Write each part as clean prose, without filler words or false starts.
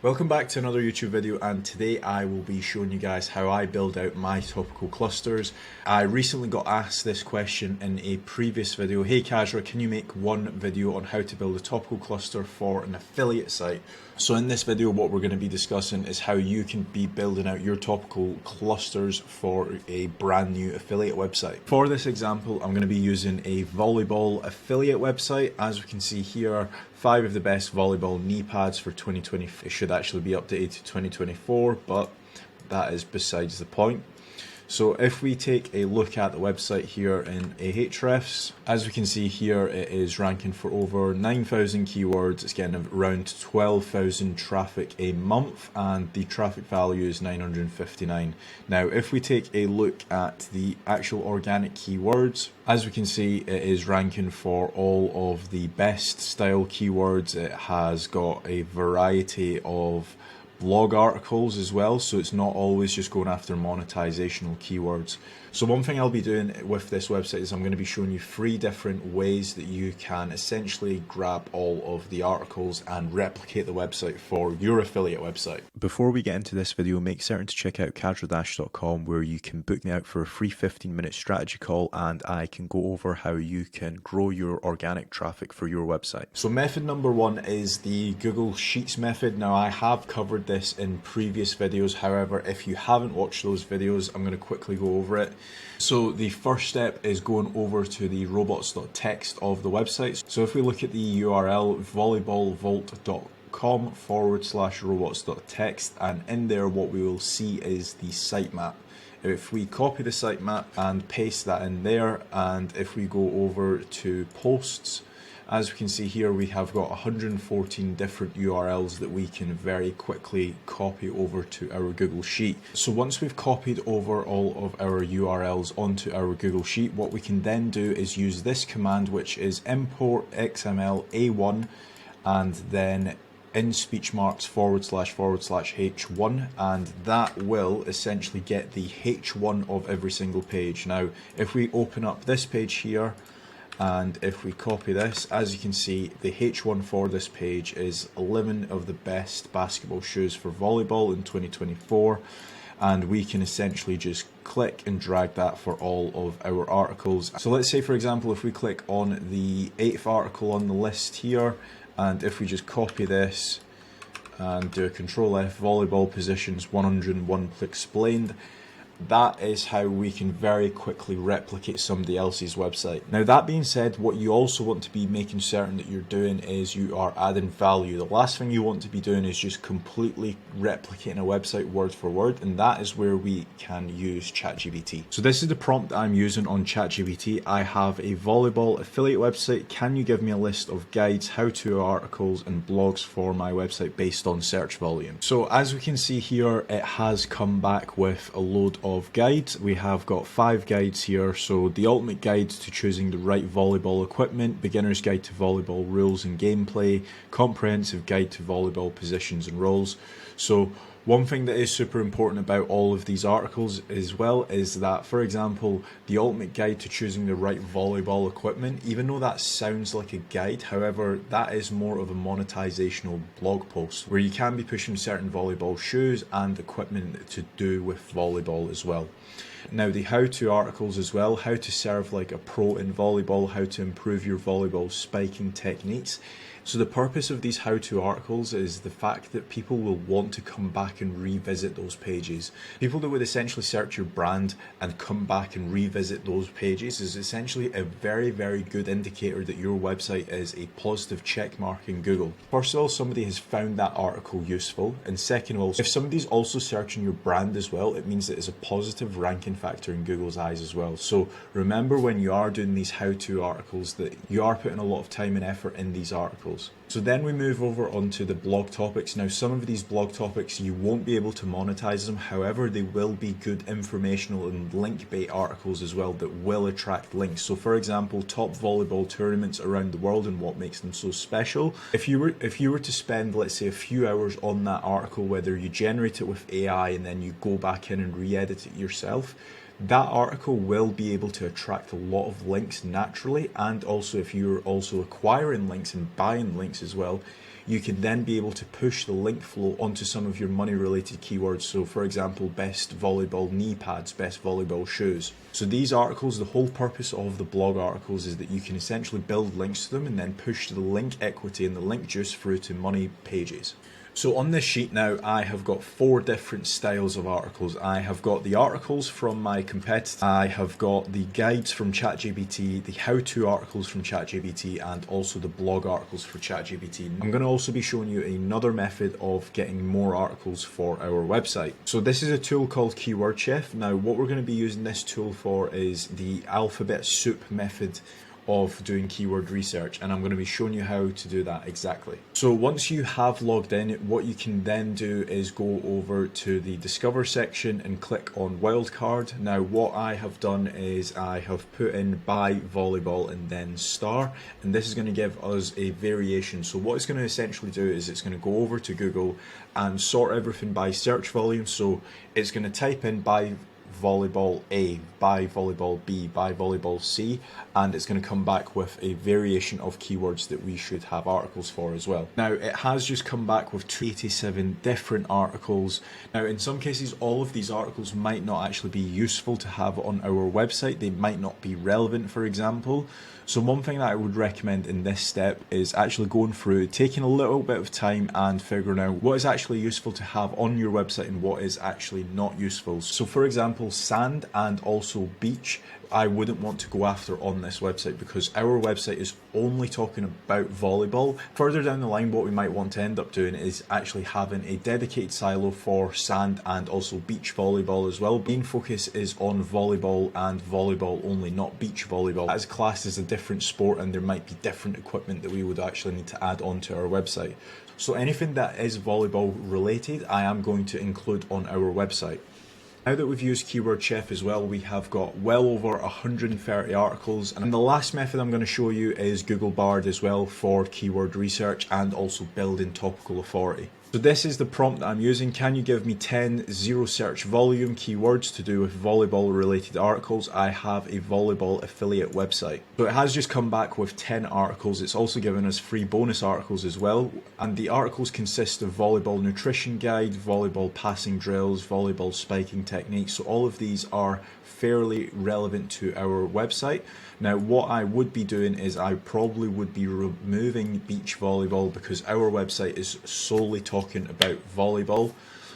Welcome back to another YouTube video, and today I will be showing you guys how I build out my topical clusters. I recently got asked this question in a previous video. Hey Kazra, can you make one video on how to build a topical cluster for an affiliate site? So in this video what we're going to be discussing is how you can be building out your topical clusters for a brand new affiliate website. For this example I'm going to be using a volleyball affiliate website. As we can see here, 5 of the best volleyball knee pads for 2020. It should actually be updated to 2024, but that is besides the point. So if we take a look at the website here in Ahrefs, as we can see here, it is ranking for over 9,000 keywords. It's getting around 12,000 traffic a month, and the traffic value is 959. Now, if we take a look at the actual organic keywords, as we can see, it is ranking for all of the best style keywords. It has got a variety of blog articles as well, so it's not always just going after monetizational keywords. So one thing I'll be doing with this website is I'm going to be showing you 3 different ways that you can essentially grab all of the articles and replicate the website for your affiliate website. Before we get into this video, make certain to check out Robots.txt, where you can book me out for a free 15-minute strategy call and I can go over how you can grow your organic traffic for your website. So method number 1 is the Google Sheets method. Now I have covered this in previous videos, however if you haven't watched those videos I'm going to quickly go over it. So the first step is going over to the Robots.txt of the website. So if we look at the URL volleyballvault.com/robots.txt, and in there what we will see is the sitemap. If we copy the sitemap and paste that in there, and if we go over to posts, as we can see here, we have got 114 different URLs that we can very quickly copy over to our Google Sheet. So once we've copied over all of our URLs onto our Google Sheet, what we can then do is use this command, which is import XML A1 and then in speech marks //h1, and that will essentially get the H1 of every single page. Now, if we open up this page here, and if we copy this, as you can see, the H1 for this page is 11 of the best basketball shoes for volleyball in 2024. And we can essentially just click and drag that for all of our articles. So let's say, for example, if we click on the 8th article on the list here, and if we just copy this and do a Control F, volleyball positions 101 explained, that is how we can very quickly replicate somebody else's website. Now that being said, what you also want to be making certain that you're doing is you are adding value. The last thing you want to be doing is just completely replicating a website word for word, and that is where we can use ChatGPT. So this is the prompt that I'm using on ChatGPT. I have a volleyball affiliate website. Can you give me a list of guides, how-to articles and blogs for my website based on search volume? So as we can see here, it has come back with a load of guides. We have got 5 guides here. So the ultimate guide to choosing the right volleyball equipment, beginner's guide to volleyball rules and gameplay, comprehensive guide to volleyball positions and roles. So one thing that is super important about all of these articles as well is that, for example, the ultimate guide to choosing the right volleyball equipment, even though that sounds like a guide, however, that is more of a monetizational blog post where you can be pushing certain volleyball shoes and equipment to do with volleyball as well. Now the how-to articles as well, how to serve like a pro in volleyball, how to improve your volleyball spiking techniques. So the purpose of these how-to articles is the fact that people will want to come back and revisit those pages. People that would essentially search your brand and come back and revisit those pages is essentially a very, very good indicator that your website is a positive check mark in Google. First of all, somebody has found that article useful, and second of all, if somebody's also searching your brand as well, it means that it's a positive ranking factor in Google's eyes as well. So remember, when you are doing these how-to articles, that you are putting a lot of time and effort in these articles. So then we move over onto the blog topics. Now some of these blog topics you won't be able to monetize them, however they will be good informational and link-bait articles as well that will attract links. So for example, top volleyball tournaments around the world and what makes them so special. If you were to spend, let's say, a few hours on that article, whether you generate it with AI and then you go back in and re-edit it yourself, that article will be able to attract a lot of links naturally. And also, if you're also acquiring links and buying links as well, you can then be able to push the link flow onto some of your money related keywords. So for example, best volleyball knee pads, best volleyball shoes. So these articles, the whole purpose of the blog articles is that you can essentially build links to them and then push the link equity and the link juice through to money pages. So on this sheet now, I have got 4 different styles of articles. I have got the articles from my competitor, I have got the guides from ChatGPT, the how-to articles from ChatGPT, and also the blog articles for ChatGPT. I'm going to also be showing you another method of getting more articles for our website. So this is a tool called Keyword Chef. Now what we're going to be using this tool for is the alphabet soup method of doing keyword research, and I'm going to be showing you how to do that exactly. So once you have logged in, what you can then do is go over to the Discover section and click on Wildcard. Now what I have done is I have put in by volleyball and then star, and this is going to give us a variation. So what it's going to essentially do is it's going to go over to Google and sort everything by search volume. So it's going to type in by volleyball A, by volleyball B, by volleyball C, and it's going to come back with a variation of keywords that we should have articles for as well. Now it has just come back with 287 different articles. Now in some cases all of these articles might not actually be useful to have on our website, they might not be relevant, for example. So one thing that I would recommend in this step is actually going through, taking a little bit of time and figuring out what is actually useful to have on your website and what is actually not useful. So for example, sand and also beach, I wouldn't want to go after on this website because our website is only talking about volleyball. Further down the line, what we might want to end up doing is actually having a dedicated silo for sand and also beach volleyball as well. Main focus is on volleyball and volleyball only, not beach volleyball. As classed as a different sport, and there might be different equipment that we would actually need to add onto our website. So anything that is volleyball related, I am going to include on our website. Now that we've used Keyword Chef as well, we have got well over 130 articles, and the last method I'm going to show you is Google Bard as well for keyword research and also building topical authority. So this is the prompt that I'm using. Can you give me 10 zero search volume keywords to do with volleyball related articles? I have a volleyball affiliate website. So it has just come back with 10 articles. It's also given us 3 bonus articles as well. And the articles consist of volleyball nutrition guide, volleyball passing drills, volleyball spiking techniques. So all of these are fairly relevant to our website. Now what I would be doing is I probably would be removing beach volleyball because our website is solely talking about volleyball.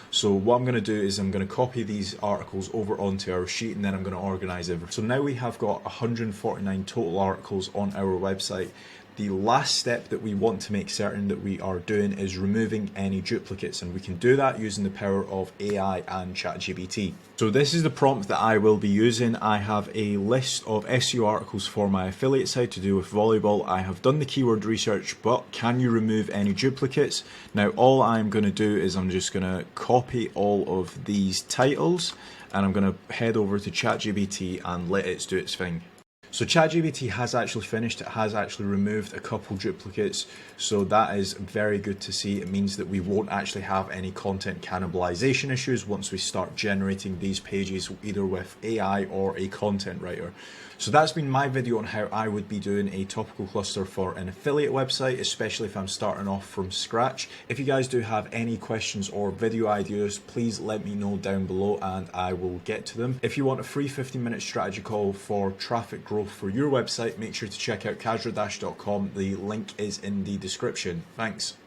So what I'm going to do is I'm going to copy these articles over onto our sheet and then I'm going to organize everything. So now we have got 149 total articles on our website. The last step that we want to make certain that we are doing is removing any duplicates, and we can do that using the power of AI and ChatGPT. So this is the prompt that I will be using. I have a list of SEO articles for my affiliate site to do with volleyball. I have done the keyword research, but can you remove any duplicates? Now all I'm going to do is I'm just going to copy all of these titles and I'm going to head over to ChatGPT and let it do its thing. So ChatGPT has actually finished, it has actually removed a couple duplicates, so that is very good to see. It means that we won't actually have any content cannibalization issues once we start generating these pages either with AI or a content writer. So that's been my video on how I would be doing a topical cluster for an affiliate website, especially if I'm starting off from scratch. If you guys do have any questions or video ideas, please let me know down below and I will get to them. If you want a free 15-minute strategy call for traffic growth for your website, make sure to check out Kazra-.com. The link is in the description. Thanks.